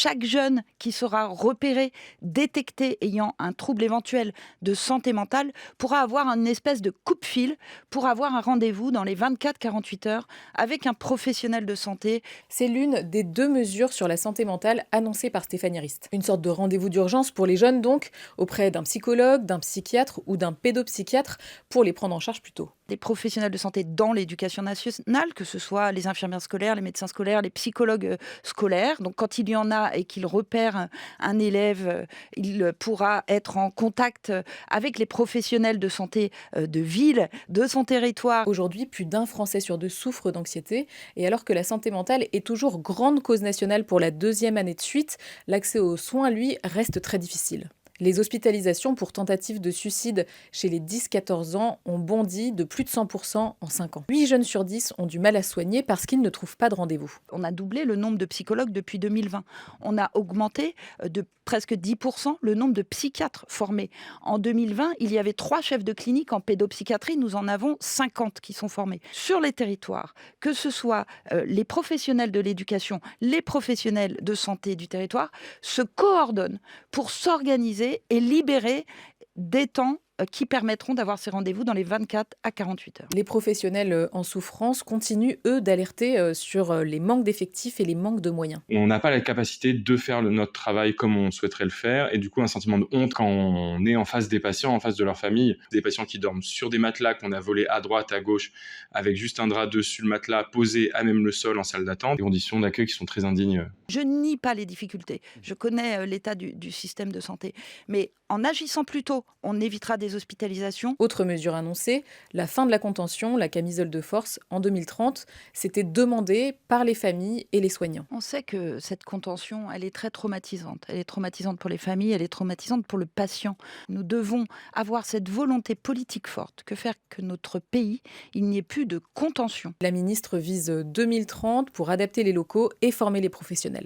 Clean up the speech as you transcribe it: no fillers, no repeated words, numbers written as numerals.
chaque jeune qui sera repéré, détecté ayant un trouble éventuel de santé mentale pourra avoir une espèce de coupe-fil pour avoir un rendez-vous dans les 24-48 heures avec un professionnel de santé. C'est l'une des 2 mesures sur la santé mentale annoncées par Stéphanie Rist. Une sorte de rendez-vous d'urgence pour les jeunes donc, auprès d'un psychologue, d'un psychiatre ou d'un pédopsychiatre pour les prendre en charge plus tôt. Des professionnels de santé dans l'éducation nationale, que ce soit les infirmières scolaires, les médecins scolaires, les psychologues scolaires. Donc quand il y en a et qu'il repère un élève, il pourra être en contact avec les professionnels de santé de ville, de son territoire. Aujourd'hui, plus d'un Français sur 2 souffre d'anxiété, et alors que la santé mentale est toujours grande cause nationale pour la 2e année de suite, l'accès aux soins, lui, reste très difficile. Les hospitalisations pour tentative de suicide chez les 10-14 ans ont bondi de plus de 100% en 5 ans. 8 jeunes sur 10 ont du mal à se soigner parce qu'ils ne trouvent pas de rendez-vous. On a doublé le nombre de psychologues depuis 2020. On a augmenté de presque 10% le nombre de psychiatres formés. En 2020, il y avait 3 chefs de clinique en pédopsychiatrie. Nous en avons 50 qui sont formés. Sur les territoires, que ce soit les professionnels de l'éducation, les professionnels de santé du territoire, se coordonnent pour s'organiser et libérer des temps qui permettront d'avoir ces rendez-vous dans les 24 à 48 heures. Les professionnels en souffrance continuent, eux, d'alerter sur les manques d'effectifs et les manques de moyens. On n'a pas la capacité de faire notre travail comme on souhaiterait le faire, et du coup un sentiment de honte quand on est en face des patients, en face de leur famille. Des patients qui dorment sur des matelas qu'on a volés à droite, à gauche, avec juste un drap dessus le matelas, posé à même le sol en salle d'attente. Des conditions d'accueil qui sont très indignes. Je nie pas les difficultés. Je connais l'état du système de santé. Mais en agissant plus tôt, on évitera des hospitalisations. Autre mesure annoncée, la fin de la contention, la camisole de force, en 2030, c'était demandé par les familles et les soignants. On sait que cette contention, elle est très traumatisante. Elle est traumatisante pour les familles, elle est traumatisante pour le patient. Nous devons avoir cette volonté politique forte que faire que notre pays, il n'y ait plus de contention. La ministre vise 2030 pour adapter les locaux et former les professionnels.